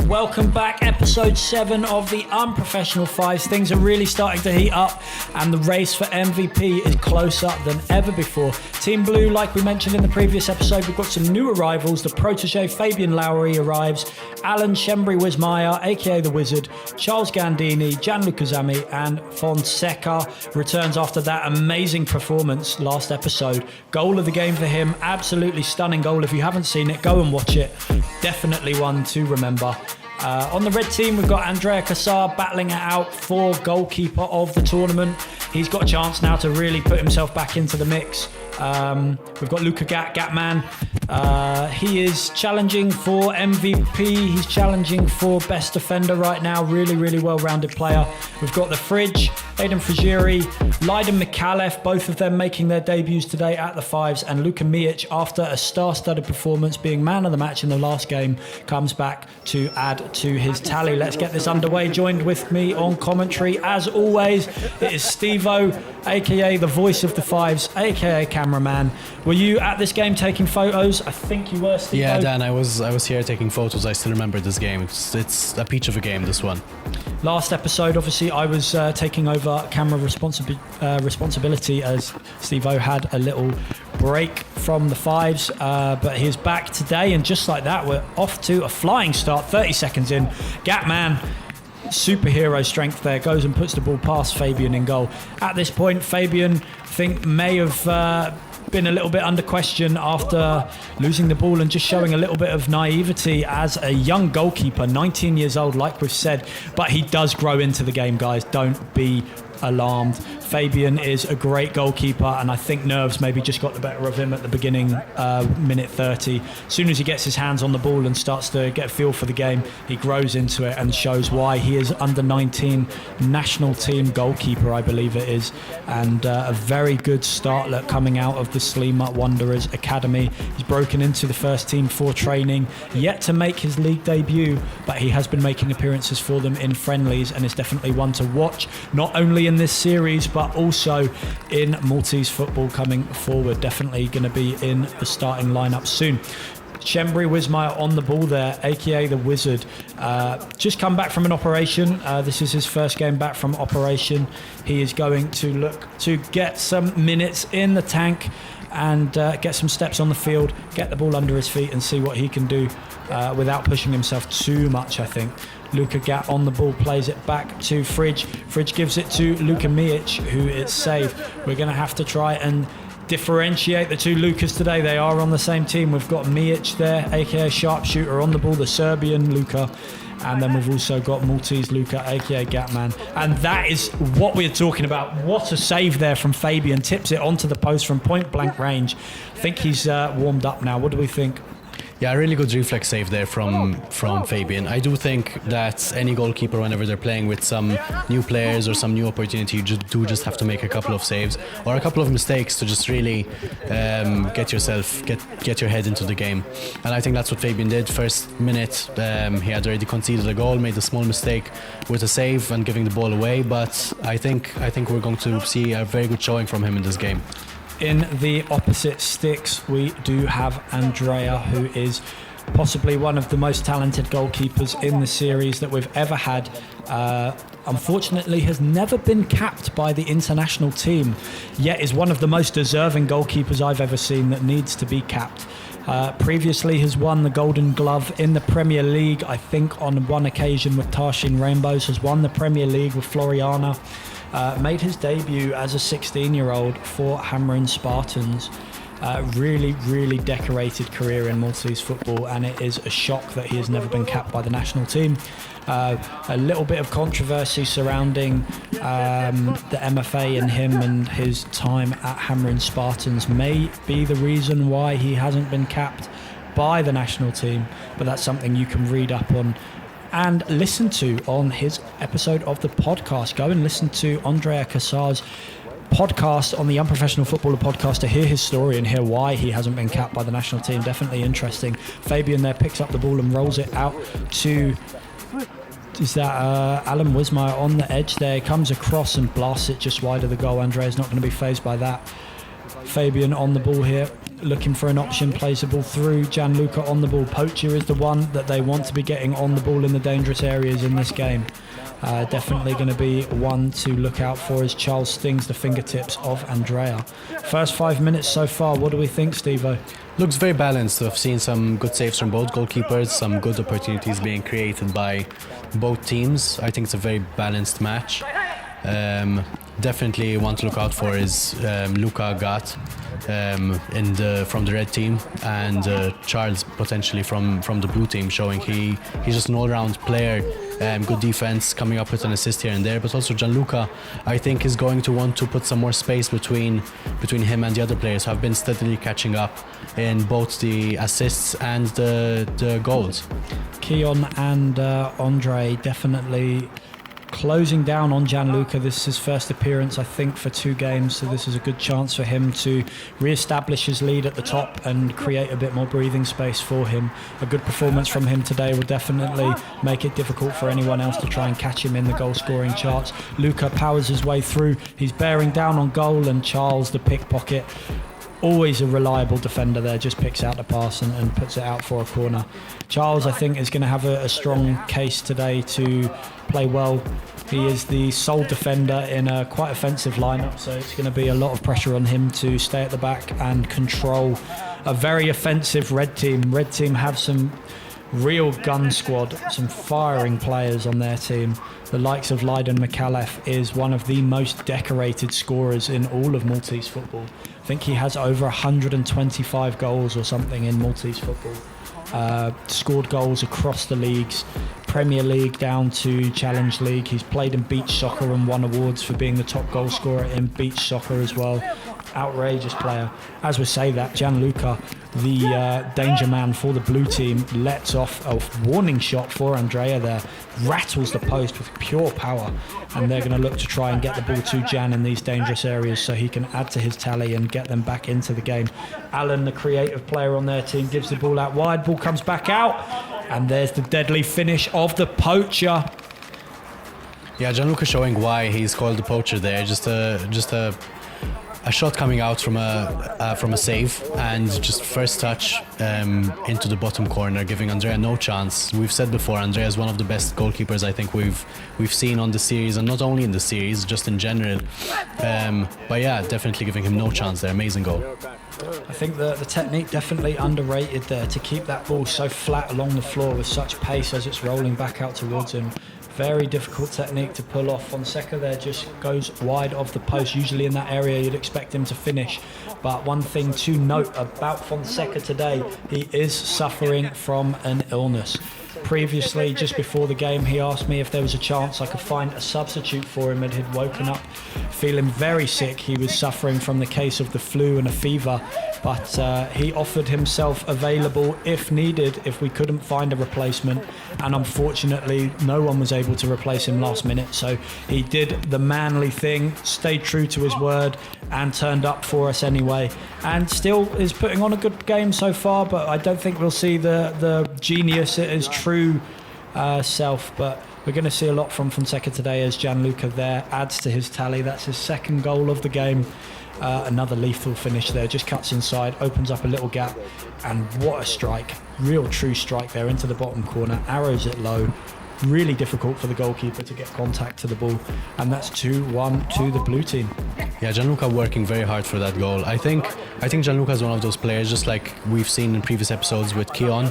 welcome back. Episode 7 of the Unprofessional Fives. Things are really starting to heat up and the race for MVP is closer than ever before. Team Blue, like we mentioned in the previous episode, we've got some new arrivals. The protege Fabian Lowry arrives, Alan Shembri-Wismeyer, aka The Wizard, Charles Gandini, Gianluca Zammi and Fonseca returns after that amazing performance last episode. Goal of the game for him, absolutely stunning goal. If you haven't seen it, go and watch it. Definitely one to remember. On the red team, we've got Andrea Cassar battling it out for goalkeeper of the tournament. He's got a chance now to really put himself back into the mix. We've got Luca Gatman. He is challenging for MVP. He's challenging for best defender right now. Really well-rounded player. We've got the Fridge, Aidan Frigeri, Leiden McAuliffe, both of them making their debuts today at the Fives, and Luka Mijic, after a star-studded performance, being man of the match in the last game, comes back to add to his tally. Let's get this underway. Joined with me on commentary, as always, it is Steve-O, aka the voice of the Fives, aka cameraman. Were you at this game taking photos? I think you were, Steve-O. Yeah, Dan, I was here taking photos. I still remember this game. It's a peach of a game, this one. Last episode, obviously, I was taking over camera responsibility as Steve-O had a little break from the Fives, but he's back today, and just like that, we're off to a flying start. 30 seconds in, Gatman, superhero strength there, goes and puts the ball past Fabian in goal. At this point, Fabian, I think, may have been a little bit under question after losing the ball and just showing a little bit of naivety as a young goalkeeper, 19 years old, like we've said, but he does grow into the game, guys. Don't be alarmed. Fabian is a great goalkeeper, and I think nerves maybe just got the better of him at the beginning, minute 30. As soon as he gets his hands on the ball and starts to get a feel for the game, he grows into it and shows why. He is under 19 national team goalkeeper, I believe it is, and a very good startlet coming out of the Sleemup Wanderers Academy. He's broken into the first team for training, yet to make his league debut, but he has been making appearances for them in friendlies and is definitely one to watch, not only in this series but also in Maltese football coming forward. Definitely going to be in the starting lineup soon. Shembri-Wismeyer on the ball there, aka the Wizard, just come back from an operation. This is his first game back from operation. He is going to look to get some minutes in the tank and get some steps on the field, get the ball under his feet and see what he can do without pushing himself too much, I think. Luca Gat on the ball, plays it back to Fridge. Fridge gives it to Luka Mijic, who it's saved. We're going to have to try and differentiate the two Lucas today. They are on the same team. We've got Mijic there, aka Sharpshooter, on the ball, the Serbian Luka. And then we've also got Maltese Luka, aka Gatman. And that is what we're talking about. What a save there from Fabian. Tips it onto the post from point blank range. I think he's warmed up now. What do we think? Yeah, a really good reflex save there from Fabian. I do think that any goalkeeper, whenever they're playing with some new players or some new opportunity, you just have to make a couple of saves or a couple of mistakes to just really get your head into the game. And I think that's what Fabian did. First minute, he had already conceded a goal, made a small mistake with a save and giving the ball away. But I think we're going to see a very good showing from him in this game. In the opposite sticks, we do have Andrea, who is possibly one of the most talented goalkeepers in the series that we've ever had. Unfortunately, has never been capped by the international team, yet is one of the most deserving goalkeepers I've ever seen that needs to be capped. Previously has won the Golden Glove in the Premier League, I think on one occasion with Tarshin Rainbows, has won the Premier League with Floriana. Made his debut as a 16-year-old for Hamrin Spartans. Really decorated career in Maltese football, and it is a shock that he has never been capped by the national team. A little bit of controversy surrounding the MFA and him and his time at Hamrin Spartans may be the reason why he hasn't been capped by the national team, but that's something you can read up on and listen to on his episode of the podcast. Go and listen to Andrea Cassar's podcast on the Unprofessional Footballer podcast to hear his story and hear why he hasn't been capped by the national team. Definitely interesting. Fabian there picks up the ball and rolls it out to... Is that Alan Wismeyer on the edge there? Comes across and blasts it just wide of the goal. Andrea's not going to be fazed by that. Fabian on the ball here. looking for an option, plays the ball through. Gianluca on the ball. Poacher is the one that they want to be getting on the ball in the dangerous areas in this game. Definitely going to be one to look out for as Charles stings the fingertips of Andrea. First 5 minutes so far, what do we think, Steve-O? Looks very balanced. I've seen some good saves from both goalkeepers, some good opportunities being created by both teams. I think it's a very balanced match. Definitely one to look out for is Luca Gat from the red team, and Charles potentially from the blue team, showing he's just an all-round player. Good defense, coming up with an assist here and there, but also Gianluca, I think, is going to want to put some more space between him and the other players who have been steadily catching up in both the assists and the goals. Keon and Andre definitely closing down on Gianluca. This is his first appearance, I think, for 2 games, so this is a good chance for him to re-establish his lead at the top and create a bit more breathing space for him. A good performance from him today will definitely make it difficult for anyone else to try and catch him in the goal scoring charts. Luca powers his way through, he's bearing down on goal, and Charles, the pickpocket, always a reliable defender there, just picks out the pass and puts it out for a corner. Charles, I think, is going to have a strong case today to play well. He is the sole defender in a quite offensive lineup, so it's going to be a lot of pressure on him to stay at the back and control a very offensive red team. Red team have some real gun squad, some firing players on their team. The likes of Leiden McAuliffe is one of the most decorated scorers in all of Maltese football. I think he has over 125 goals or something in Maltese football. Scored goals across the leagues, Premier League down to Challenge League. He's played in beach soccer and won awards for being the top goal scorer in beach soccer as well. Outrageous player. As we say that, Gianluca, the danger man for the blue team, lets off a warning shot for Andrea there, rattles the post with pure power, and they're going to look to try and get the ball to Jan in these dangerous areas so he can add to his tally and get them back into the game. Alan, the creative player on their team, gives the ball out wide, ball comes back out, and there's the deadly finish of the poacher. Yeah, Gianluca showing why he's called the poacher there. Just a shot coming out from a save, and just first touch into the bottom corner, giving Andrea no chance. We've said before, Andrea is one of the best goalkeepers I think we've seen on the series, and not only in the series, just in general. But yeah, definitely giving him no chance there. Amazing goal. I think the technique definitely underrated there, to keep that ball so flat along the floor with such pace as it's rolling back out towards him. Very difficult technique to pull off. Fonseca there just goes wide of the post. Usually in that area you'd expect him to finish, but one thing to note about Fonseca today, he is suffering from an illness. Previously, just before the game, he asked me if there was a chance I could find a substitute for him, and he'd woken up feeling very sick. He was suffering from the case of the flu and a fever, but he offered himself available if needed, if we couldn't find a replacement, and unfortunately no one was able to replace him last minute, so he did the manly thing, stayed true to his word and turned up for us anyway, and still is putting on a good game so far. But I don't think we'll see the genius at his true self, but we're going to see a lot from Fonseca today as Gianluca there adds to his tally. That's his second goal of the game. Another lethal finish there, just cuts inside, opens up a little gap, and what a strike, real true strike there into the bottom corner, arrows it low. Really difficult for the goalkeeper to get contact to the ball, and that's 2-1 to the blue team. Yeah, Gianluca working very hard for that goal. I think Gianluca is one of those players, just like we've seen in previous episodes with Keon.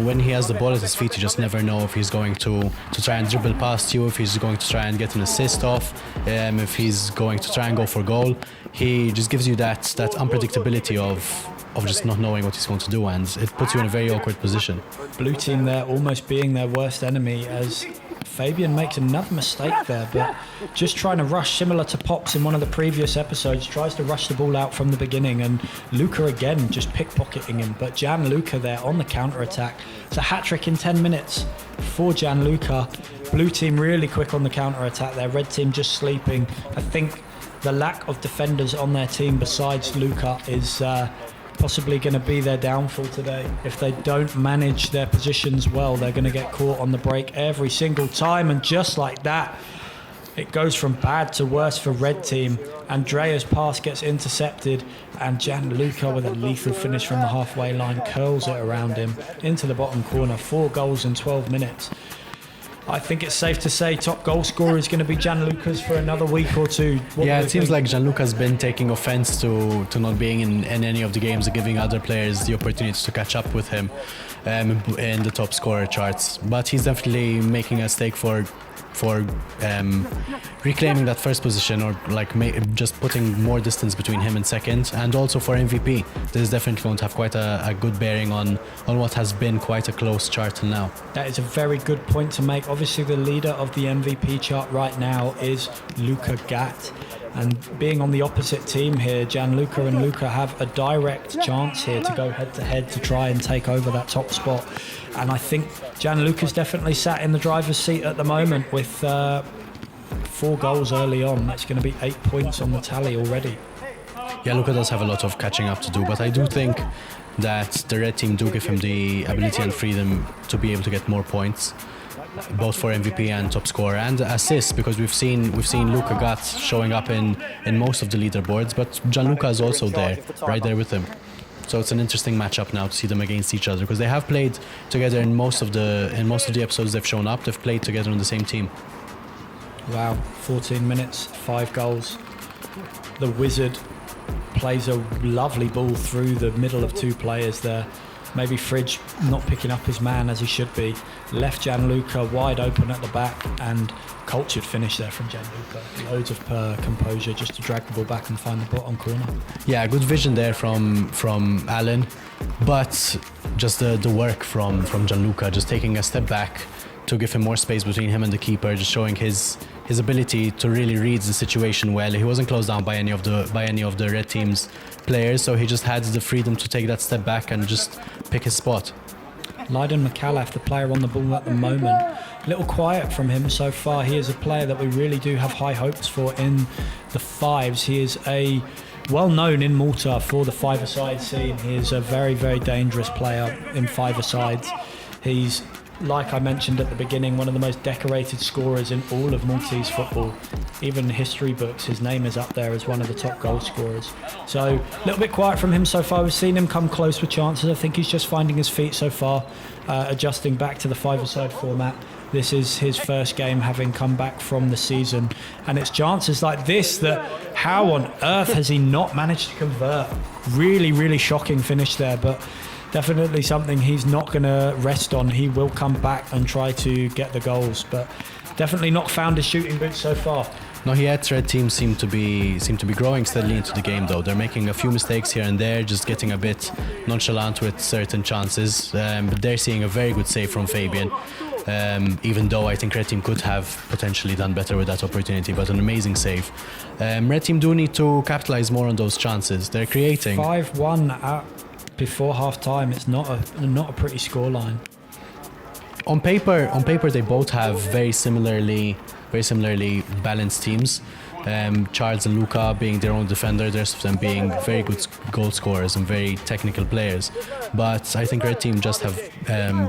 When he has the ball at his feet, you just never know if he's going to try and dribble past you, if he's going to try and get an assist off, if he's going to try and go for goal. He just gives you that unpredictability of just not knowing what he's going to do, and it puts you in a very awkward position. Blue team there almost being their worst enemy, as Fabian makes another mistake there, but just trying to rush, similar to Pops in one of the previous episodes, tries to rush the ball out from the beginning, and Luca again just pickpocketing him, but Gianluca there on the counter-attack. It's a hat-trick in 10 minutes for Gianluca. Blue team really quick on the counter-attack there, red team just sleeping. I think the lack of defenders on their team besides Luca is possibly going to be their downfall today. If they don't manage their positions well, they're going to get caught on the break every single time, and just like that, it goes from bad to worse for red team. Andrea's pass gets intercepted, and Gianluca with a lethal finish from the halfway line curls it around him into the bottom corner. 4 goals in 12 minutes. I think it's safe to say top goal scorer is going to be Gianluca's for another week or two. It seems like Gianluca's been taking offense to not being in any of the games, giving other players the opportunity to catch up with him in the top scorer charts. But he's definitely making a stake for reclaiming that first position, or like just putting more distance between him and second, and also for MVP. This is definitely going to have quite a good bearing on what has been quite a close chart till now. That is a very good point to make. Obviously the leader of the MVP chart right now is Luca Gatt, and being on the opposite team here, Gianluca and Luca have a direct chance here to go head to head to try and take over that top spot. And I think Gianluca's definitely sat in the driver's seat at the moment with 4 goals early on. That's going to be 8 points on the tally already. Yeah, Luca does have a lot of catching up to do, but I do think that the red team do give him the ability and freedom to be able to get more points, both for MVP and top scorer and assists, because we've seen Luca Gatt showing up in most of the leaderboards, but Gianluca is also there, right there with him. So it's an interesting matchup now to see them against each other, because they have played together in most of the episodes they've shown up. They've played together on the same team. Wow, 14 minutes, 5 goals. The Wizard plays a lovely ball through the middle of 2 players there. Maybe Fridge not picking up his man as he should be. Left Gianluca wide open at the back, and cultured finish there from Gianluca. Loads of composure just to drag the ball back and find the bottom corner. Yeah, good vision there from Alan, but just the work from Gianluca, just taking a step back to give him more space between him and the keeper, just showing his ability to really read the situation well. He wasn't closed down by any of the red team's players, so he just had the freedom to take that step back and just pick his spot. Lydon McAuliffe, the player on the ball at the moment, a little quiet from him so far. He is a player that we really do have high hopes for in the Fives. He is well known in Malta for the five-a-side scene. He is a very, very dangerous player in five-a-sides. He's, like I mentioned at the beginning, one of the most decorated scorers in all of Maltese football. Even in history books, his name is up there as one of the top goal scorers. So a little bit quiet from him so far. We've seen him come close with chances. I think he's just finding his feet so far, adjusting back to the five-a-side format. This is his first game having come back from the season, and it's chances like this that how on earth has he not managed to convert? Really, really shocking finish there, but definitely something he's not going to rest on. He will come back and try to get the goals, but definitely not found his shooting boots so far. No, yet red team seem to be growing steadily into the game, though. They're making a few mistakes here and there, just getting a bit nonchalant with certain chances. But they're seeing a very good save from Fabian, even though I think red team could have potentially done better with that opportunity, but an amazing save. Red team do need to capitalize more on those chances. They're creating 5-1 before half time. It's not a pretty scoreline. On paper, they both have very similarly balanced teams. Charles and Luca being their own defender, the rest of them being very good goal scorers and very technical players. But I think red team just have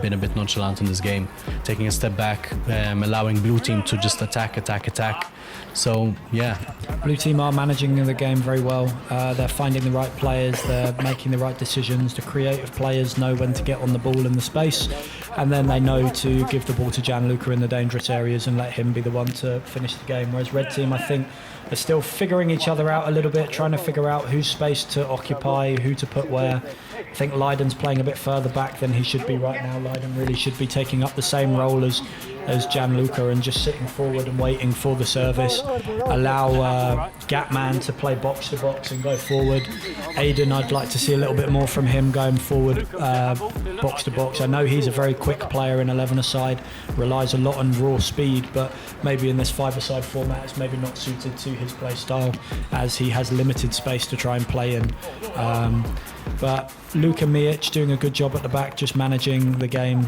been a bit nonchalant in this game, taking a step back, allowing blue team to just attack. So yeah, blue team are managing the game very well. They're finding the right players, they're making the right decisions. The creative players know when to get on the ball in the space, and then they know to give the ball to Gianluca in the dangerous areas and let him be the one to finish the game. Whereas red team, I think, are still figuring each other out a little bit, trying to figure out whose space to occupy, who to put where. I think Lydon's playing a bit further back than he should be right now. Lydon really should be taking up the same role as Gianluca and just sitting forward and waiting for the service. Allow Gatman to play box to box and go forward. Aiden, I'd like to see a little bit more from him going forward, box to box. I know he's a very quick player in 11-a-side, relies a lot on raw speed, but maybe in this 5-a-side format it's maybe not suited to his play style, as he has limited space to try and play in. But Luka Mijic doing a good job at the back, just managing the game,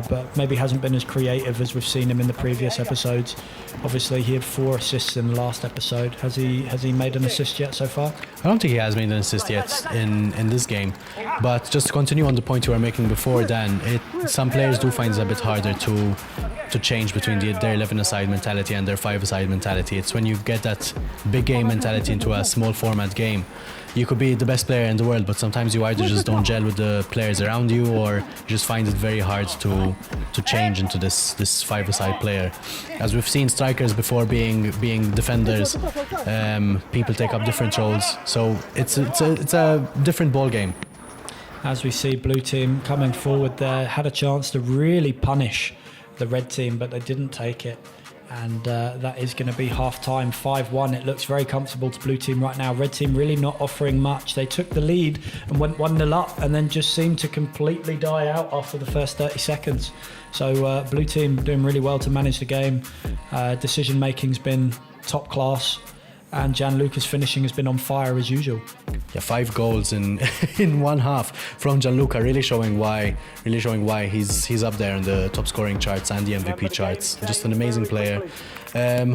but maybe hasn't been as creative as we've seen him in the previous episodes. Obviously, he had 4 assists in the last episode. Has he made an assist yet so far? I don't think he has made an assist yet in this game. But just to continue on the point you were making before, Dan, some players do find it a bit harder to change between their 11-a-side mentality and their 5-a-side mentality. It's when you get that big game mentality into a small format game. You could be the best player in the world, but sometimes you either just don't gel with the players around you, or you just find it very hard to change into this 5-a-side player. As we've seen strikers before being defenders, people take up different roles, so it's a different ball game. As we see blue team coming forward there, had a chance to really punish the red team, but they didn't take it. And that is going to be half-time, 5-1. It looks very comfortable to blue team right now. Red team really not offering much. They took the lead and went 1-0 up and then just seemed to completely die out after the first 30 seconds. So blue team doing really well to manage the game. Decision-making's been top class. And Gianluca's finishing has been on fire as usual. Yeah, 5 goals in one half from Gianluca, really showing why he's up there in the top scoring charts and the MVP charts. Just an amazing player.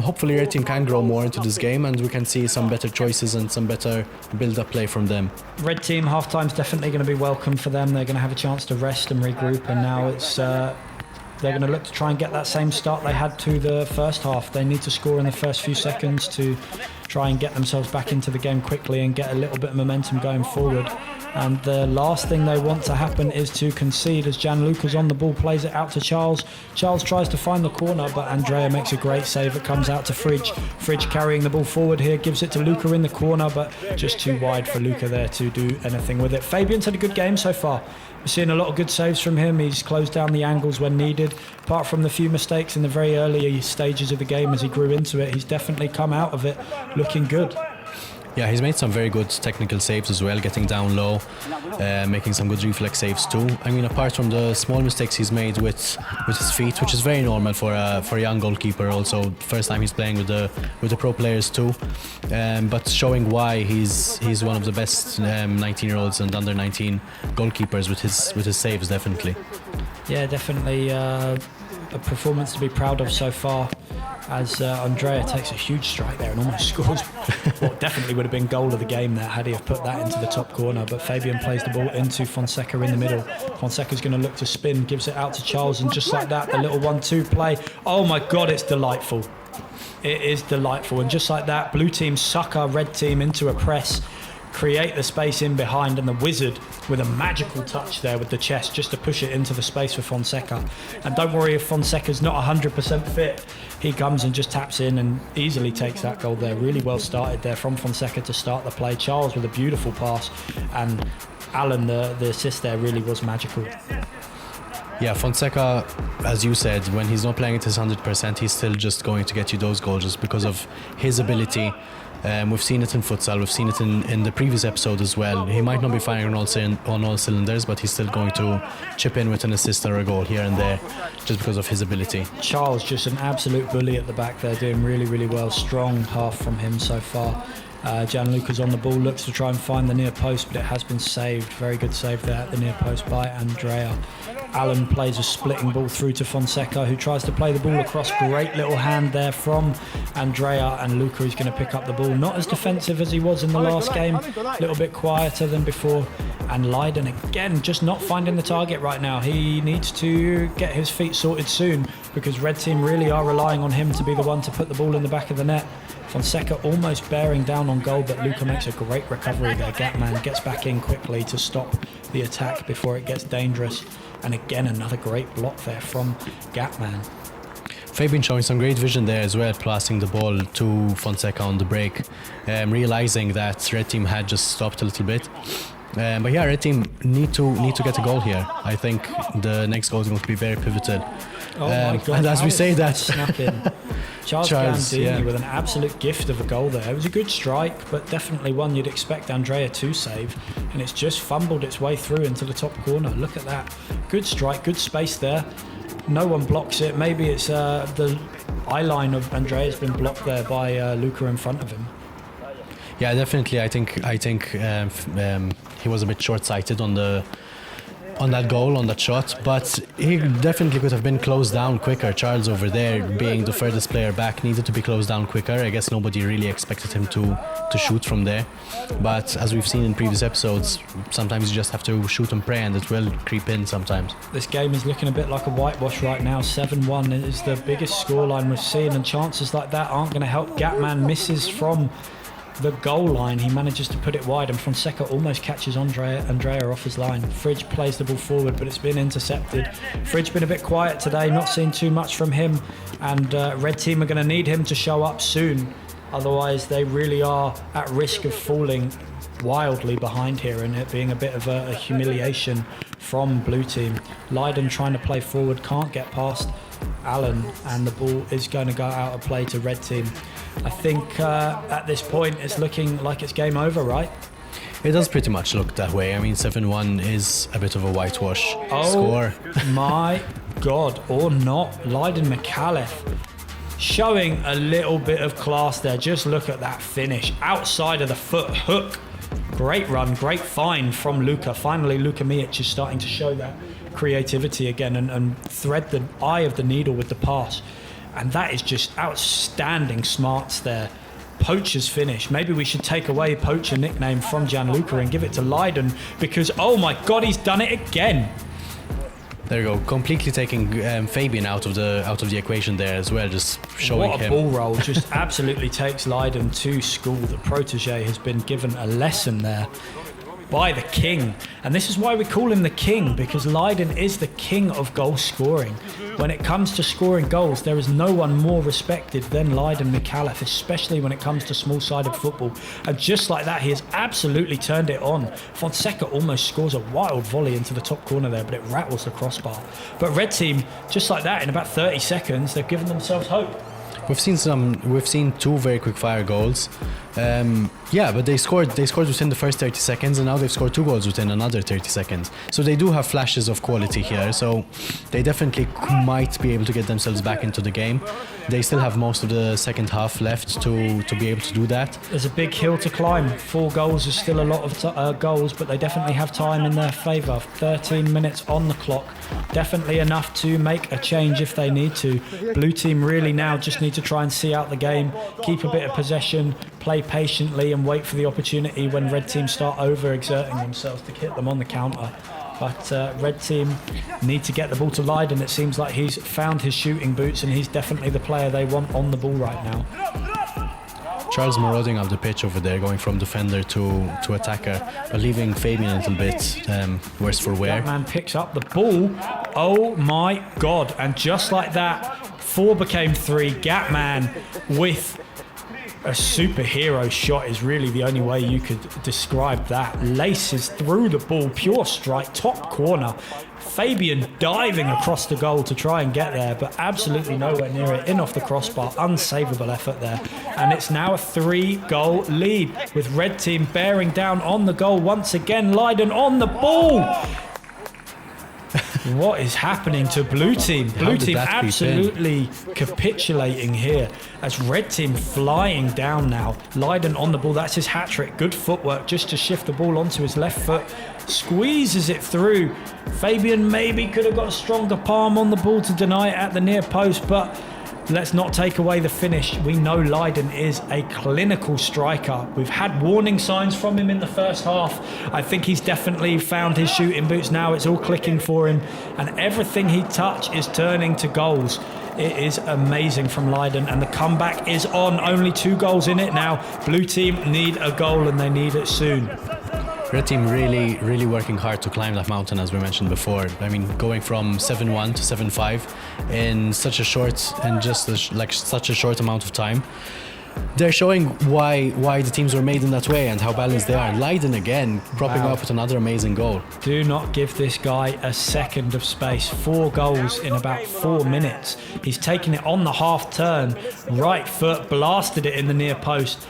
Hopefully our team can grow more into this game and we can see some better choices and some better build-up play from them. Red team half-time is definitely going to be welcome for them. They're going to have a chance to rest and regroup, and now it's they're going to look to try and get that same start they had to the first half. They need to score in the first few seconds to try and get themselves back into the game quickly and get a little bit of momentum going forward. And the last thing they want to happen is to concede, as Gianluca's on the ball, plays it out to Charles. Charles tries to find the corner, but Andrea makes a great save. It comes out to Fridge. Fridge carrying the ball forward here, gives it to Luca in the corner, but just too wide for Luca there to do anything with it. Fabian's had a good game so far. We're seeing a lot of good saves from him. He's closed down the angles when needed. Apart from the few mistakes in the very early stages of the game as he grew into it, he's definitely come out of it looking good. Yeah, he's made some very good technical saves as well, getting down low, making some good reflex saves too. I mean, apart from the small mistakes he's made with his feet, which is very normal for a young goalkeeper. Also, first time he's playing with the pro players too, but showing why he's one of the best 19-year-olds and under 19 goalkeepers with his saves, definitely. Yeah, definitely a performance to be proud of so far, as Andrea takes a huge strike there and almost scores what definitely would have been goal of the game there had he have put that into the top corner. But Fabian plays the ball into Fonseca in the middle. Fonseca's going to look to spin, gives it out to Charles, and just like that, the little 1-2 play. Oh my God, it's delightful. It is delightful. And just like that, blue team suck our red team into a press, create the space in behind, and the wizard with a magical touch there with the chest just to push it into the space for Fonseca. And don't worry if Fonseca's not 100% fit, he comes and just taps in and easily takes that goal there. Really well started there from Fonseca to start the play. Charles with a beautiful pass, and Alan, the assist there really was magical. Yeah, Fonseca, as you said, when he's not playing at his 100%, he's still just going to get you those goals just because of his ability. We've seen it in futsal, we've seen it in the previous episode as well. He might not be firing on all cylinders, but he's still going to chip in with an assist or a goal here and there just because of his ability. Charles, just an absolute bully at the back there, doing really, really well. Strong half from him so far. Gianluca's on the ball, looks to try and find the near post, but it has been saved. Very good save there at the near post by Andrea. Alan plays a splitting ball through to Fonseca, who tries to play the ball across. Great little hand there from Andrea, and Luca is going to pick up the ball. Not as defensive as he was in the last game, a little bit quieter than before. And Leiden again just not finding the target right now. He needs to get his feet sorted soon, because red team really are relying on him to be the one to put the ball in the back of the net. Fonseca almost bearing down on goal, but Luca makes a great recovery there. Gatman gets back in quickly to stop the attack before it gets dangerous. And again, another great block there from Gatman. Fabian showing some great vision there as well, passing the ball to Fonseca on the break, realising that red team had just stopped a little bit. But yeah, red team need to get a goal here. I think the next goal is going to be very pivotal. Oh my God! And as we say that, snuck in. Charles Gandini with an absolute gift of a goal there. It was a good strike, but definitely one you'd expect Andrea to save, and it's just fumbled its way through into the top corner. Look at that. Good strike, good space there. No one blocks it. Maybe it's the eye line of Andrea has been blocked there by Luca in front of him. Yeah, definitely. I think he was a bit short-sighted on that goal, on that shot, but he definitely could have been closed down quicker. Charles over there, being the furthest player back, needed to be closed down quicker. I guess nobody really expected him to shoot from there, but as we've seen in previous episodes, sometimes you just have to shoot and pray, and it will creep in sometimes. This game is looking a bit like a whitewash right now. 7-1 is the biggest scoreline we've seen, and chances like that aren't going to help. Gatman misses from the goal line. He manages to put it wide, and Fonseca almost catches Andrea off his line. Fridge plays the ball forward, but it's been intercepted. Fridge been a bit quiet today, not seen too much from him, and red team are going to need him to show up soon. Otherwise, they really are at risk of falling wildly behind here, and it being a bit of a humiliation from blue team. Leiden trying to play forward, can't get past Allen, and the ball is going to go out of play to red team. I think at this point it's looking like it's game over, right? It does pretty much look that way. I mean, 7-1 is a bit of a whitewash score. My God, or not. Leiden McAuliffe showing a little bit of class there. Just look at that finish. Outside of the foot hook. Great run, great find from Luka. Finally, Luka Mijic is starting to show that creativity again and thread the eye of the needle with the pass. And that is just outstanding smarts there. Poacher's finish. Maybe we should take away Poacher nickname from Gianluca and give it to Leiden, because, oh my God, he's done it again. There you go, completely taking Fabian out of the equation there as well, just showing what a him. Ball roll, just absolutely takes Leiden to school. The protege has been given a lesson there by the king, and this is why we call him the king, because Leiden is the king of goal scoring. When it comes to scoring goals, there is no one more respected than Leiden McAuliffe, especially when it comes to small-sided football. And just like that, he has absolutely turned it on. Fonseca almost scores a wild volley into the top corner there, but it rattles the crossbar. But red team, just like that, in about 30 seconds, they've given themselves hope. We've seen two very quick fire goals. But they scored within the first 30 seconds, and now they've scored 2 goals within another 30 seconds. So they do have flashes of quality here. So they definitely might be able to get themselves back into the game. They still have most of the second half left to be able to do that. There's a big hill to climb. 4 goals is still a lot of goals, but they definitely have time in their favour. 13 minutes on the clock. Definitely enough to make a change if they need to. Blue team really now just need to try and see out the game, keep a bit of possession, play patiently and wait for the opportunity when red team start overexerting themselves to hit them on the counter. But red team need to get the ball to Leiden. It seems like he's found his shooting boots, and he's definitely the player they want on the ball right now. Charles marauding up the pitch over there, going from defender to attacker, but leaving Fabian a little bit worse for wear. That man picks up the ball. Oh my God. And just like that, 4 became 3. Gatman with a superhero shot is really the only way you could describe that. Laces through the ball, pure strike, top corner. Fabian diving across the goal to try and get there, but absolutely nowhere near it. In off the crossbar, unsavable effort there. And it's now a 3-goal lead, with red team bearing down on the goal once again. Leiden on the ball. What is happening to blue team? Blue team absolutely capitulating here, as red team flying down now. Leiden on the ball, that's his hat-trick. Good footwork just to shift the ball onto his left foot. Squeezes it through. Fabian maybe could have got a stronger palm on the ball to deny it at the near post, but let's not take away the finish. We know Leiden is a clinical striker. We've had warning signs from him in the first half. I think he's definitely found his shooting boots now. It's all clicking for him, and everything he touches is turning to goals. It is amazing from Leiden, and the comeback is on. Only 2 goals in it now. Blue team need a goal, and they need it soon. Red team really working hard to climb that mountain, as we mentioned before. I mean, going from 7-1 to 7-5 in such a short such a short amount of time. They're showing why the teams were made in that way and how balanced they are. Leiden again propping up with another amazing goal. Do not give this guy a second of space. 4 goals in about 4 minutes. He's taken it on the half turn, right foot, blasted it in the near post.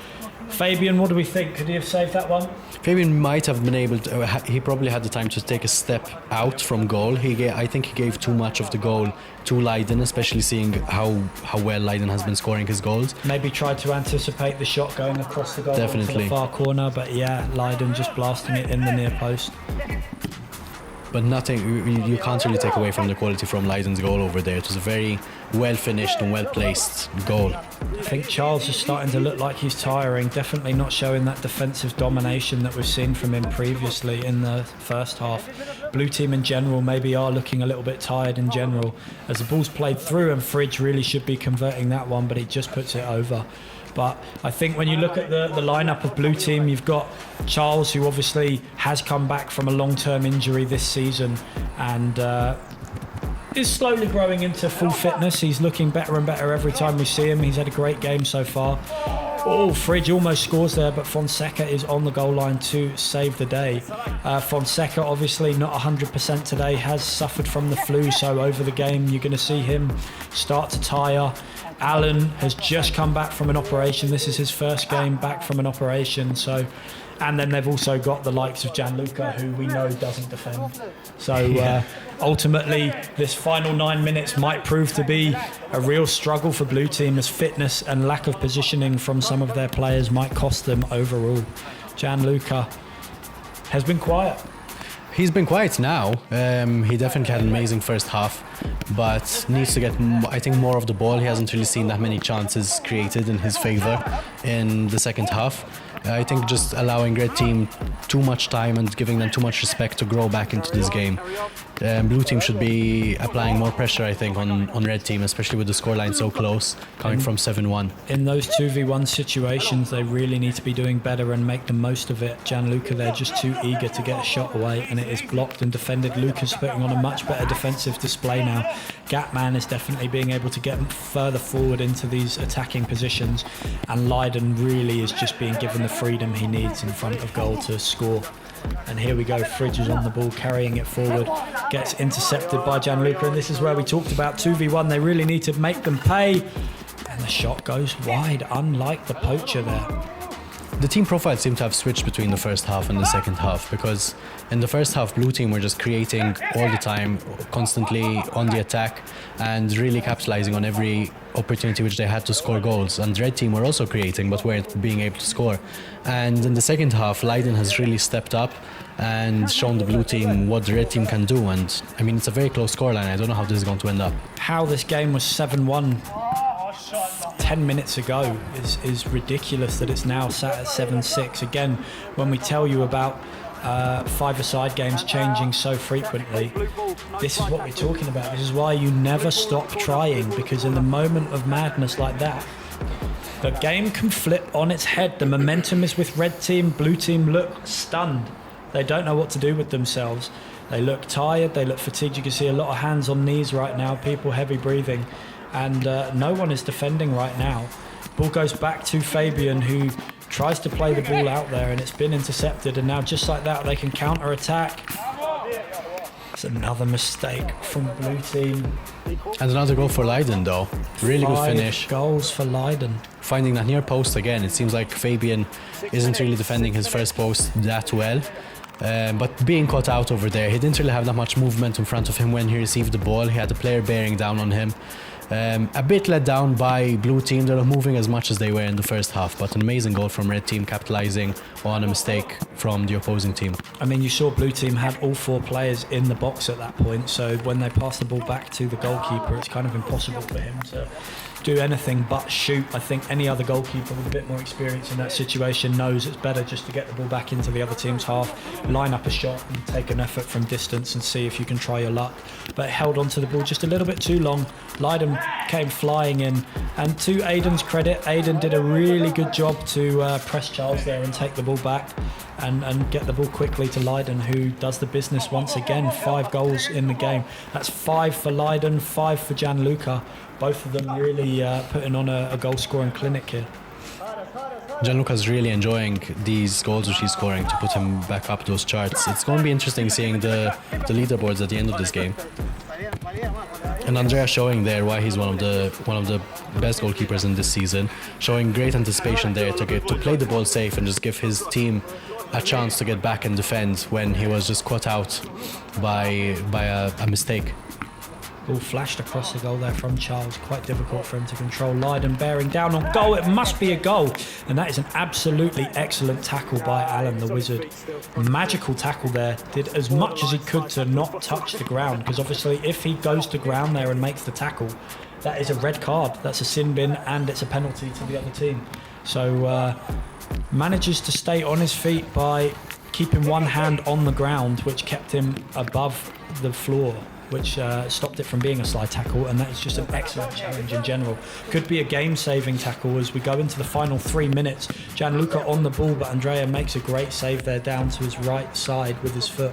Fabian, what do we think? Could he have saved that one? Fabian might have been able to. He probably had the time to take a step out from goal. I think he gave too much of the goal to Leiden, especially seeing how well Leiden has been scoring his goals. Maybe tried to anticipate the shot going across the goal Definitely. to the far corner, but yeah, Leiden just blasting it in the near post. But nothing, you can't really take away from the quality from Leiden's goal over there. It was a very well finished and well placed goal. I think Charles is starting to look like he's tiring, definitely not showing that defensive domination that we've seen from him previously in the first half. Blue team in general maybe are looking a little bit tired in general as the ball's played through, and Fridge really should be converting that one, but he just puts it over. But I think when you look at the lineup of Blue team, you've got Charles, who obviously has come back from a long-term injury this season and is slowly growing into full fitness. He's looking better and better every time we see him. He's had a great game so far. Oh, Fridge almost scores there, but Fonseca is on the goal line to save the day. Fonseca obviously not 100% today, has suffered from the flu, so over the game you're going to see him start to tire. Alan has just come back from an operation. This is his first game back from an operation. And then they've also got the likes of Gianluca, who we know doesn't defend. So ultimately, this final 9 minutes might prove to be a real struggle for Blue team, as fitness and lack of positioning from some of their players might cost them overall. Gianluca has been quiet. He's been quiet now. He definitely had an amazing first half, but needs to get, I think, more of the ball. He hasn't really seen that many chances created in his favour in the second half. I think just allowing Red Team too much time and giving them too much respect to grow back into this game. Blue Team should be applying more pressure, I think, on Red Team, especially with the scoreline so close, coming from 7-1. In those 2v1 situations, they really need to be doing better and make the most of it. Gianluca, they're just too eager to get a shot away, and it is blocked and defended. Lucas putting on a much better defensive display now. Gatman is definitely being able to get further forward into these attacking positions, and Leiden really is just being given the freedom he needs in front of goal to score. And here we go, Fridge is on the ball, carrying it forward, gets intercepted by Gianluca, and this is where we talked about 2v1. They really need to make them pay, and the shot goes wide, unlike the poacher there. The team profile seemed to have switched between the first half and the second half, because in the first half, Blue team were just creating all the time, constantly on the attack, and really capitalizing on every opportunity which they had to score goals. And Red team were also creating, but weren't being able to score. And in the second half, Leiden has really stepped up and shown the Blue team what the Red team can do. And I mean, it's a very close scoreline. I don't know how this is going to end up. How this game was 7-1 10 minutes ago is ridiculous that it's now sat at 7-6. Again, when we tell you about five-a-side games changing so frequently, this is what we're talking about. This is why you never stop trying, because in the moment of madness like that, the game can flip on its head. The momentum is with Red team. Blue team look stunned. They don't know what to do with themselves. They look tired, they look fatigued. You can see a lot of hands on knees right now, people heavy breathing, and no one is defending right now. Ball goes back to Fabian, who tries to play the ball out there, and it's been intercepted, and now just like that they can counter attack. It's another mistake from Blue team. And another goal for Leiden though. Really good finish. 5 goals for Leiden. Finding that near post again. It seems like Fabian isn't really defending his first post that well. But being caught out over there, he didn't really have that much movement in front of him when he received the ball. He had a player bearing down on him. A bit let down by Blue team. They're not moving as much as they were in the first half, but an amazing goal from Red team, capitalizing on a mistake from the opposing team. I mean, you saw Blue team had all 4 players in the box at that point, so when they pass the ball back to the goalkeeper, it's kind of impossible for him to do anything but shoot. I think any other goalkeeper with a bit more experience in that situation knows it's better just to get the ball back into the other team's half, line up a shot and take an effort from distance and see if you can try your luck. But held onto the ball just a little bit too long. Leiden came flying in, and to Aiden's credit, Aiden did a really good job to press Charles there and take the ball back and get the ball quickly to Leiden, who does the business once again. 5 goals in the game. That's 5 for Leiden, 5 for Gianluca. Both of them really putting on a goal scoring clinic here. Gianluca's really enjoying these goals which he's scoring to put him back up those charts. It's going to be interesting seeing the leaderboards at the end of this game. And Andrea showing there why he's one of the best goalkeepers in this season, showing great anticipation there to play the ball safe and just give his team a chance to get back and defend when he was just caught out by a mistake. Ball flashed across the goal there from Charles. Quite difficult for him to control. Leiden bearing down on goal. It must be a goal. And that is an absolutely excellent tackle by Alan the Wizard. Magical tackle there. Did as much as he could to not touch the ground. Because obviously if he goes to ground there and makes the tackle, that is a red card. That's a sin bin and it's a penalty to the other team. So manages to stay on his feet by keeping one hand on the ground, which kept him above the floor, which stopped it from being a slide tackle, and that is just an excellent challenge in general. Could be a game-saving tackle as we go into the final 3 minutes. Gianluca on the ball, but Andrea makes a great save there down to his right side with his foot.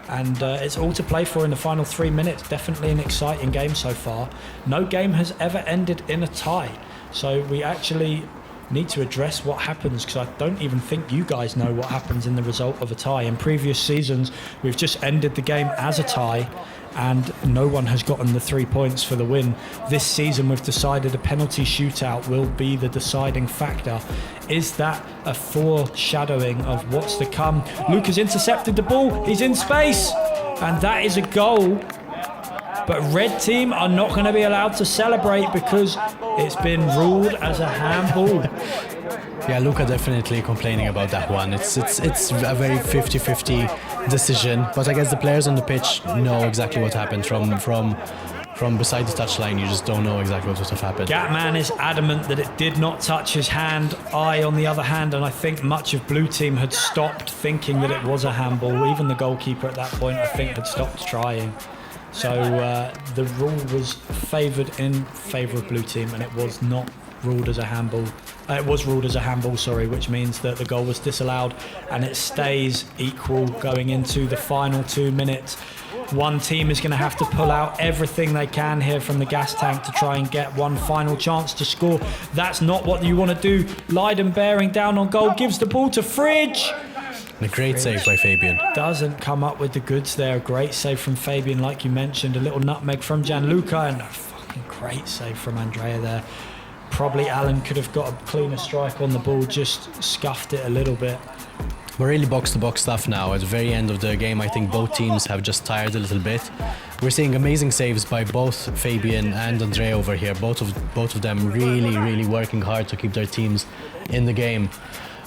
And it's all to play for in the final 3 minutes. Definitely an exciting game so far. No game has ever ended in a tie. So we actually need to address what happens, because I don't even think you guys know what happens in the result of a tie. In previous seasons, we've just ended the game as a tie and no one has gotten the 3 points for the win. This season we've decided a penalty shootout will be the deciding factor. Is that a foreshadowing of what's to come? Luca's intercepted the ball, he's in space, and that is a goal. But red team are not going to be allowed to celebrate because it's been ruled as a handball. Yeah, Luca definitely complaining about that one. It's a very 50-50 decision, but I guess the players on the pitch know exactly what happened from beside the touchline. You just don't know exactly what would have happened. Gatman is adamant that it did not touch his hand. I, on the other hand, and I think much of blue team had stopped thinking that it was a handball. Even the goalkeeper at that point, I think, had stopped trying. So the rule was favoured in favour of blue team, and it was not ruled as a handball. It was ruled as a handball, sorry, which means that the goal was disallowed, and it stays equal going into the final 2 minutes. One team is going to have to pull out everything they can here from the gas tank to try and get one final chance to score. That's not what you want to do. Leiden bearing down on goal, gives the ball to Fridge. A great save by Fabian. Doesn't come up with the goods there. Great save from Fabian, like you mentioned. A little nutmeg from Gianluca, and a fucking great save from Andrea there. Probably Alan could have got a cleaner strike on the ball, just scuffed it a little bit. We're really box-to-box stuff now. At the very end of the game, I think both teams have just tired a little bit. We're seeing amazing saves by both Fabian and Andrea over here. Both of them really working hard to keep their teams in the game.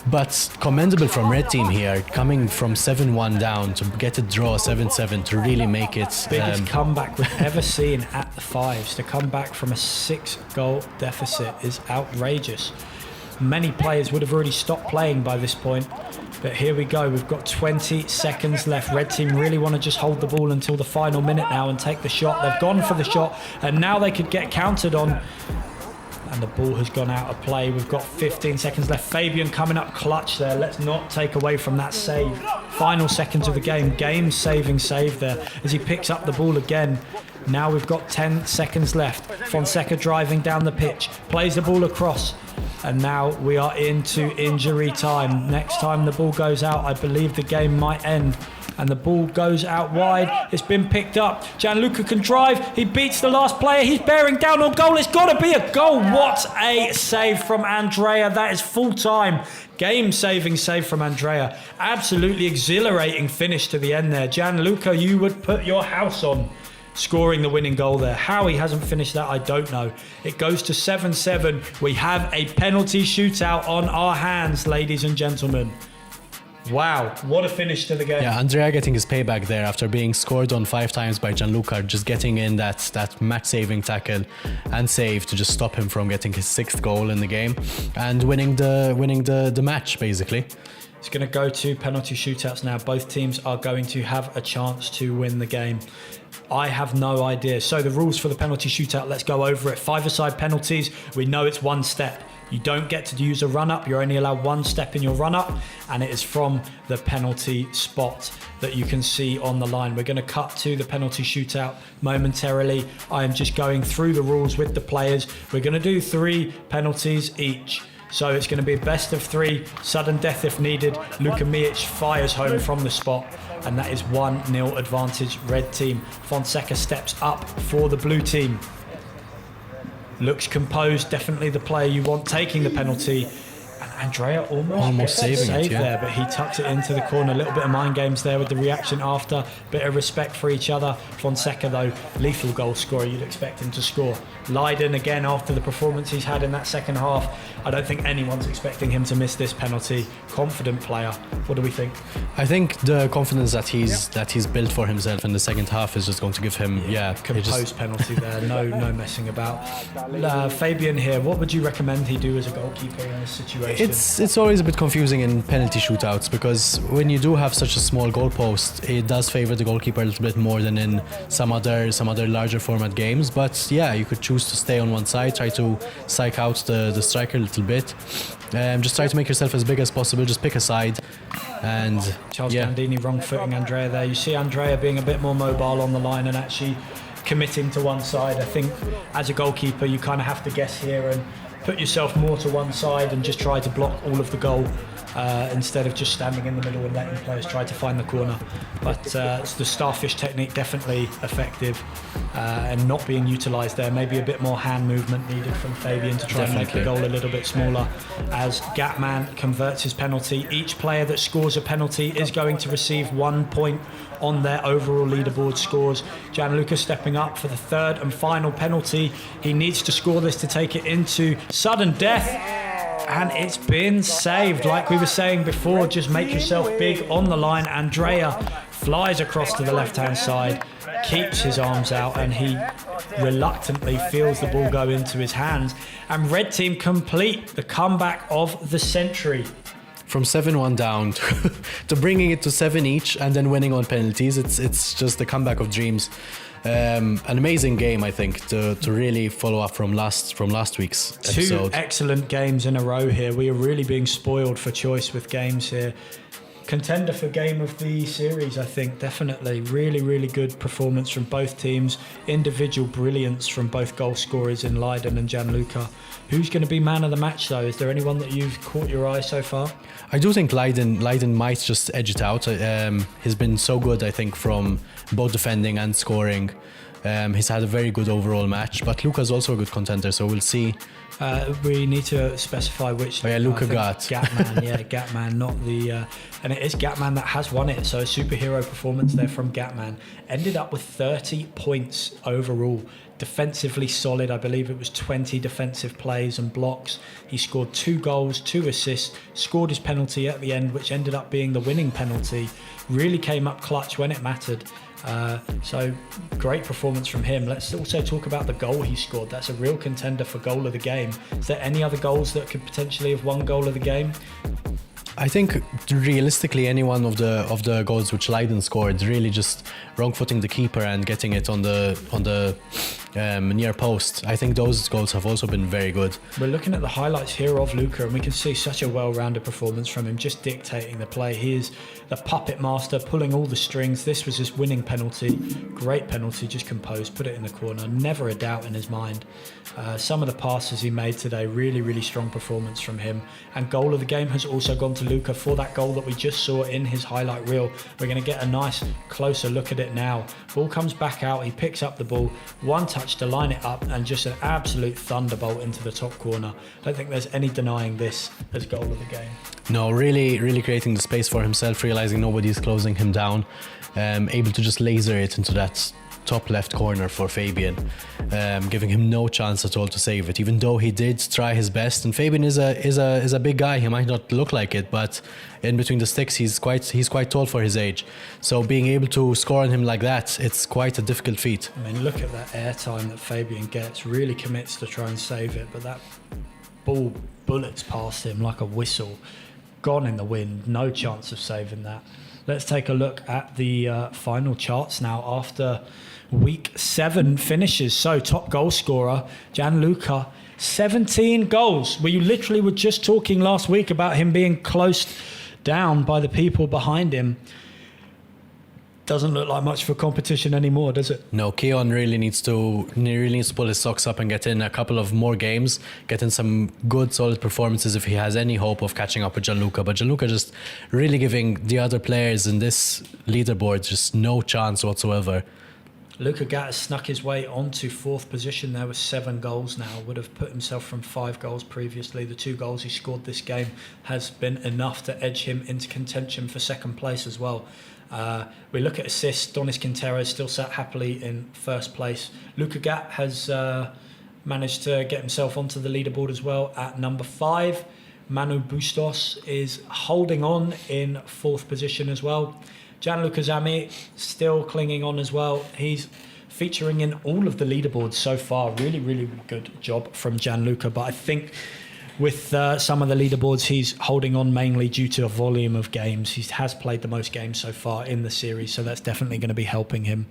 But commendable from red team here, coming from 7-1 down to get a draw 7-7 to really make it. Biggest comeback we've ever seen at the Fives. To come back from a 6-goal deficit is outrageous. Many players would have already stopped playing by this point. But here we go, we've got 20 seconds left. Red team really want to just hold the ball until the final minute now and take the shot. They've gone for the shot, and now they could get countered on. And the ball has gone out of play. We've got 15 seconds left. Fabian coming up clutch there. Let's not take away from that save. Final seconds of the game. Game-saving save there as he picks up the ball again. Now we've got 10 seconds left. Fonseca driving down the pitch. Plays the ball across. And now we are into injury time. Next time the ball goes out, I believe the game might end. And the ball goes out wide. It's been picked up. Gianluca can drive. He beats the last player. He's bearing down on goal. It's got to be a goal. What a save from Andrea. That is full-time. Game-saving save from Andrea. Absolutely exhilarating finish to the end there. Gianluca, you would put your house on scoring the winning goal there. How he hasn't finished that, I don't know. It goes to 7-7. We have a penalty shootout on our hands, ladies and gentlemen. Wow, what a finish to the game. Yeah, Andrea getting his payback there after being scored on 5 times by Gianluca, just getting in that match-saving tackle and save to just stop him from getting his 6th goal in the game and winning the match, basically. It's going to go to penalty shootouts now. Both teams are going to have a chance to win the game. I have no idea. So the rules for the penalty shootout, let's go over it. 5-a-side penalties, we know it's 1 step. You don't get to use a run-up. You're only allowed 1 step in your run-up, and it is from the penalty spot that you can see on the line. We're going to cut to the penalty shootout momentarily. I am just going through the rules with the players. We're going to do 3 penalties each. So it's going to be best of 3, sudden death if needed. Luka Mijic fires home from the spot, and that is 1-0 advantage red team. Fonseca steps up for the blue team. Looks composed, definitely the player you want taking the penalty. And Andrea almost saving it, yeah. there, but he tucks it into the corner. A little bit of mind games there with the reaction after. Bit of respect for each other. Fonseca, though, lethal goal scorer. You'd expect him to score. Leiden, again, after the performance he's had in that second half, I don't think anyone's expecting him to miss this penalty. Confident player. What do we think? I think the confidence that he's built for himself in the second half is just going to give him, composed penalty there. No messing about. Fabian here, what would you recommend he do as a goalkeeper in this situation? It's always a bit confusing in penalty shootouts, because when you do have such a small goalpost, it does favour the goalkeeper a little bit more than in some other larger format games. But yeah, you could choose to stay on one side, try to psych out the striker a little bit, just try to make yourself as big as possible, just pick a side. And Charles Gandini wrong footing Andrea there. You see Andrea being a bit more mobile on the line and actually committing to one side. I think as a goalkeeper you kind of have to guess here and put yourself more to one side and just try to block all of the goal instead of just standing in the middle and letting players try to find the corner. But it's the starfish technique, definitely effective and not being utilised there. Maybe a bit more hand movement needed from Fabian to try and make the goal a little bit smaller. As Gatman converts his penalty, each player that scores a penalty is going to receive 1 point on their overall leaderboard scores. Gianluca stepping up for the third and final penalty. He needs to score this to take it into sudden death. And it's been saved. Like we were saying before, just make yourself big on the line. Andrea flies across to the left-hand side, keeps his arms out, and he reluctantly feels the ball go into his hands. And red team complete the comeback of the century. From 7-1 down to bringing it to 7 each and then winning on penalties, it's just the comeback of dreams. An amazing game, I think, to really follow up from last week's episode. 2 excellent games in a row here. We are really being spoiled for choice with games here. Contender for game of the series, I think, definitely. Really good performance from both teams. Individual brilliance from both goal scorers in Leiden and Gianluca. Who's going to be man of the match, though? Is there anyone that you've caught your eye so far? I do think Leiden might just edge it out. He's been so good, I think, from both defending and scoring. He's had a very good overall match, but Luca's also a good contender, so we'll see. We need to specify which. Oh yeah, Luka got. Gatman, yeah, Gatman, not the. And it is Gatman that has won it, so a superhero performance there from Gatman. Ended up with 30 points overall. Defensively solid, I believe it was 20 defensive plays and blocks. He scored 2 goals, 2 assists, scored his penalty at the end, which ended up being the winning penalty. Really came up clutch when it mattered. So great performance from him. Let's also talk about the goal he scored. That's a real contender for goal of the game. Is there any other goals that could potentially have won goal of the game? I think realistically any one of the goals which Leiden scored, really just wrong-footing the keeper and getting it on the near post. I think those goals have also been very good. We're looking at the highlights here of Luka, and we can see such a well-rounded performance from him, just dictating the play. He is the puppet master, pulling all the strings. This was his winning penalty. Great penalty, just composed, put it in the corner. Never a doubt in his mind. Some of the passes he made today, really strong performance from him. And goal of the game has also gone to Luka for that goal that we just saw in his highlight reel. We're going to get a nice closer look at it now. Ball comes back out, he picks up the ball, one touch to line it up, and just an absolute thunderbolt into the top corner. I don't think there's any denying this as goal of the game. No, really creating the space for himself, realizing nobody's closing him down, able to just laser it into that top left corner for Fabian, giving him no chance at all to save it, even though he did try his best. And Fabian is a big guy. He might not look like it, but in between the sticks he's quite tall for his age, so being able to score on him like that, it's quite a difficult feat. I mean, look at that airtime that Fabian gets, really commits to try and save it, but that ball bullets past him like a whistle, gone in the wind, no chance of saving that. Let's take a look at the final charts now after week 7 finishes. So top goal scorer, Gianluca, 17 goals. We literally were just talking last week about him being closed down by the people behind him. Doesn't look like much for competition anymore, does it? No, Keon really needs to pull his socks up and get in a couple of more games, get in some good solid performances if he has any hope of catching up with Gianluca. But Gianluca just really giving the other players in this leaderboard just no chance whatsoever. Luka Gatt has snuck his way onto 4th position there with 7 goals now. Would have put himself from 5 goals previously. The 2 goals he scored this game has been enough to edge him into contention for 2nd place as well. We look at assists. Donis Quintero still sat happily in 1st place. Luka Gatt has managed to get himself onto the leaderboard as well at number 5. Manu Bustos is holding on in 4th position as well. Gianluca Zami still clinging on as well. He's featuring in all of the leaderboards so far. Really, really good job from Gianluca. But I think with some of the leaderboards, he's holding on mainly due to a volume of games. He has played the most games so far in the series, so that's definitely going to be helping him.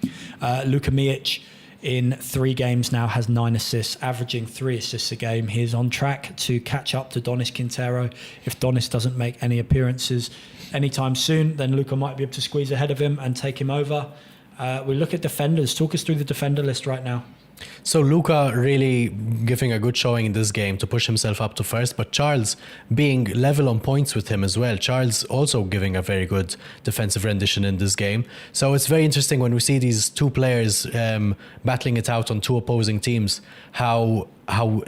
Luka Mijic in 3 games now has 9 assists, averaging 3 assists a game. He's on track to catch up to Donis Quintero. If Donis doesn't make any appearances anytime soon, then Luka might be able to squeeze ahead of him and take him over. We look at defenders. Talk us through the defender list right now. So Luka really giving a good showing in this game to push himself up to 1st, but Charles being level on points with him as well. Charles also giving a very good defensive rendition in this game. So it's very interesting when we see these 2 players battling it out on 2 opposing teams, how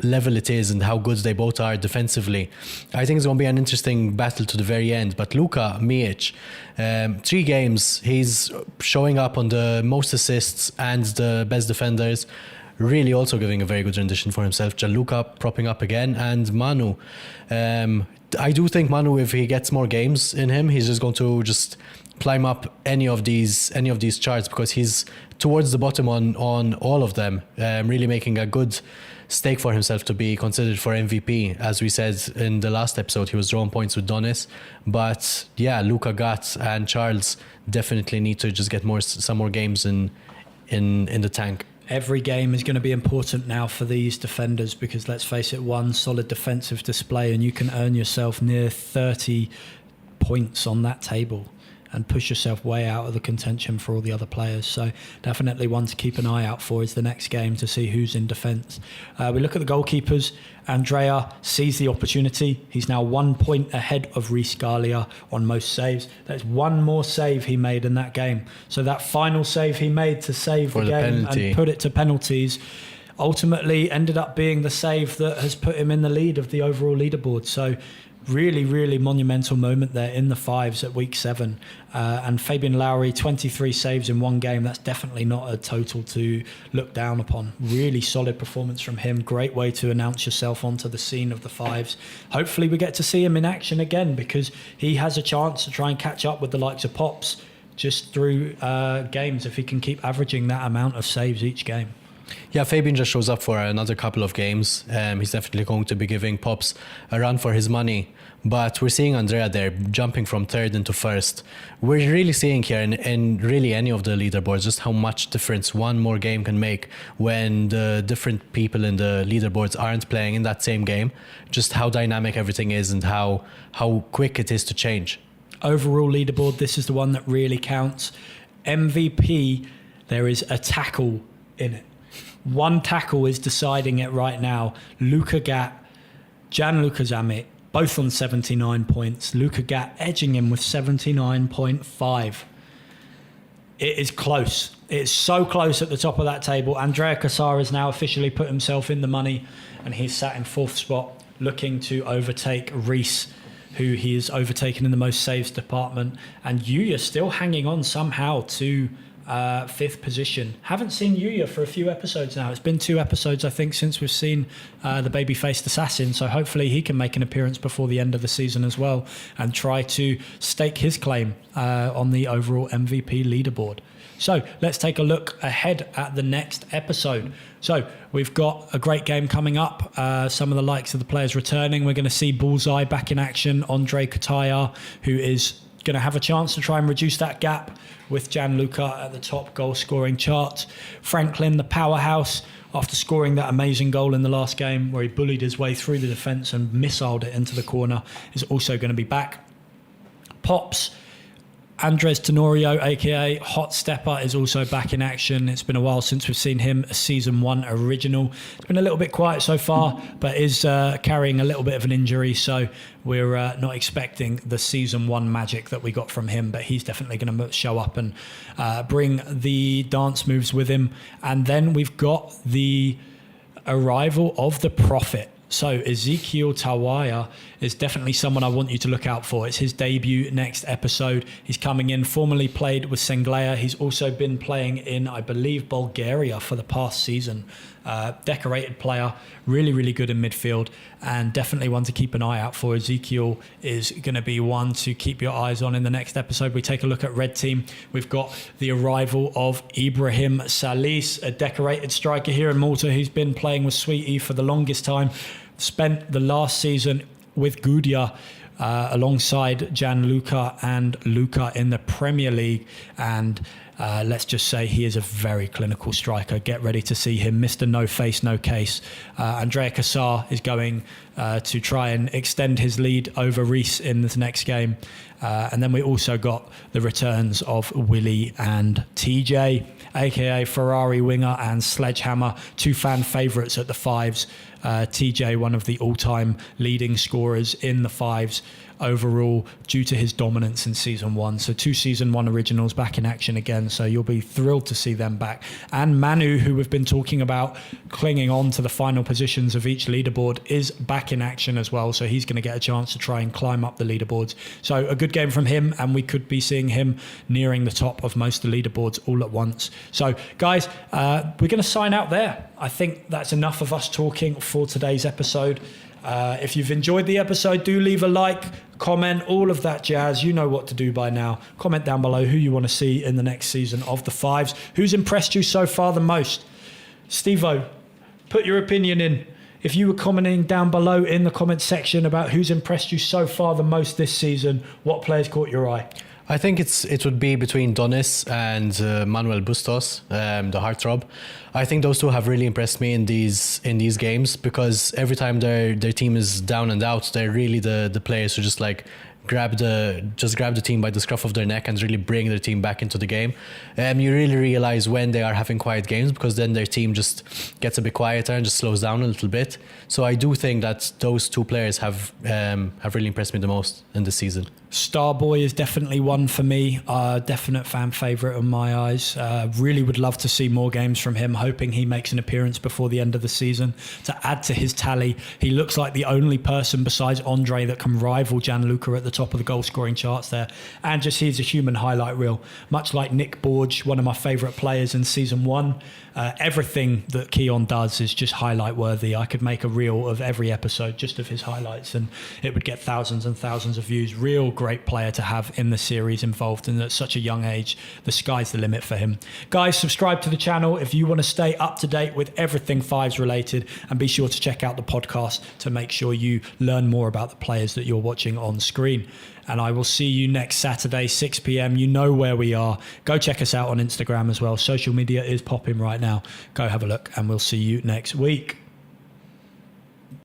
level it is and how good they both are defensively. I think it's going to be an interesting battle to the very end. But Luka Mijic, 3 games, he's showing up on the most assists and the best defenders, really also giving a very good rendition for himself. Gianluca propping up again, and Manu. I do think Manu, if he gets more games in him, he's just going to just climb up any of these charts, because he's towards the bottom on all of them, really making a good stake for himself to be considered for MVP. As we said in the last episode, he was drawing points with Donis, but yeah, Luka Gatt and Charles definitely need to just get some more games in the tank. Every game is going to be important now for these defenders, because let's face it, one solid defensive display and you can earn yourself near 30 points on that table and push yourself way out of the contention for all the other players. So definitely one to keep an eye out for is the next game to see who's in defence. We look at the goalkeepers. Andrea sees the opportunity. He's now 1 point ahead of Reece Scalia on most saves. There's 1 more save he made in that game. So that final save he made to save the game and put it to penalties ultimately ended up being the save that has put him in the lead of the overall leaderboard. So really, really monumental moment there in the Fives at week 7. And Fabian Lowry, 23 saves in 1 game. That's definitely not a total to look down upon. Really solid performance from him. Great way to announce yourself onto the scene of the Fives. Hopefully we get to see him in action again, because he has a chance to try and catch up with the likes of Pops just through games if he can keep averaging that amount of saves each game. Yeah, Fabian just shows up for another couple of games. He's definitely going to be giving Pops a run for his money. But we're seeing Andrea there jumping from 3rd into 1st. We're really seeing here in really any of the leaderboards just how much difference 1 more game can make when the different people in the leaderboards aren't playing in that same game. Just how dynamic everything is and how quick it is to change. Overall leaderboard, this is the one that really counts. MVP, there is a tackle in it. 1 tackle is deciding it right now. Luka Gatt, Gianluca Zami, both on 79 points. Luka Gatt edging him with 79.5. It is close. It's so close at the top of that table. Andrea Cassar has now officially put himself in the money, and he's sat in 4th spot, looking to overtake Reece, who he has overtaken in the most saves department. And Yuya still hanging on somehow to 5th position. Haven't seen Yuya for a few episodes now. It's been 2 episodes, I think, since we've seen the baby-faced assassin. So hopefully he can make an appearance before the end of the season as well and try to stake his claim on the overall MVP leaderboard. So let's take a look ahead at the next episode. So we've got a great game coming up. Some of the likes of the players returning. We're going to see Bullseye back in action. Andre Kutaya, who is going to have a chance to try and reduce that gap with Gianluca at the top goal scoring chart. Franklin, the powerhouse, after scoring that amazing goal in the last game where he bullied his way through the defence and missiled it into the corner, is also going to be back. Pops, Andres Tenorio, aka Hot Stepper, is also back in action. It's been a while since we've seen him, a season 1 original. It's been a little bit quiet so far, but is carrying a little bit of an injury, so we're not expecting the season 1 magic that we got from him, but he's definitely going to show up and bring the dance moves with him. And then we've got the arrival of the Prophet. So Ezekiel Tawaya is definitely someone I want you to look out for. It's his debut next episode. He's coming in, formerly played with Sengleia. He's also been playing in, I believe, Bulgaria for the past season. Decorated player, really, really good in midfield, and definitely one to keep an eye out for. Ezekiel is going to be one to keep your eyes on in the next episode. We take a look at Red Team. We've got the arrival of Ibrahim Salis, a decorated striker here in Malta who's been playing with Sweetie for the longest time. Spent the last season with Gudia alongside Gianluca and Luca in the Premier League, and let's just say he is a very clinical striker. Get ready to see him, Mr. No Face, No Case. Andrea Cassar is going to try and extend his lead over Reece in this next game. And then we also got the returns of Willie and TJ, aka Ferrari winger and Sledgehammer, 2 fan favourites at the Fives. TJ, one of the all-time leading scorers in the Fives overall due to his dominance in season 1. So 2 season 1 originals back in action again, so you'll be thrilled to see them back. And Manu, who we've been talking about clinging on to the final positions of each leaderboard, is back in action as well, so he's going to get a chance to try and climb up the leaderboards. So a good game from him, and we could be seeing him nearing the top of most of the leaderboards all at once. So guys, we're going to sign out there. I think that's enough of us talking for today's episode. If you've enjoyed the episode, do leave a like, comment, all of that jazz. You know what to do by now. Comment down below who you want to see in the next season of the Fives. Who's impressed you so far the most? Steve-O, put your opinion in. If you were commenting down below in the comment section about who's impressed you so far the most this season, what players caught your eye? I think it would be between Donis and Manuel Bustos, the heartthrob. I think those two have really impressed me in these games, because every time their team is down and out, they're really the players who just like grab the team by the scruff of their neck and really bring their team back into the game. You really realize when they are having quiet games, because then their team just gets a bit quieter and just slows down a little bit. So I do think that those two players have really impressed me the most in this season. Starboy is definitely one for me, definite fan favourite in my eyes. Really would love to see more games from him, hoping he makes an appearance before the end of the season to add to his tally. He looks like the only person besides Andre that can rival Gianluca at the top of the goal scoring charts there, and just he's a human highlight reel, much like Nick Borge, one of my favourite players in season 1. Everything that Keon does is just highlight worthy. I could make a reel of every episode just of his highlights, and it would get thousands and thousands of views. Real great player to have in the series involved, and at such a young age, the sky's the limit for him. Guys, subscribe to the channel if you want to stay up to date with everything Fives related, and be sure to check out the podcast to make sure you learn more about the players that you're watching on screen. And I will see you next Saturday, 6 p.m. You know where we are. Go check us out on Instagram as well. Social media is popping right now. Go have a look, and we'll see you next week.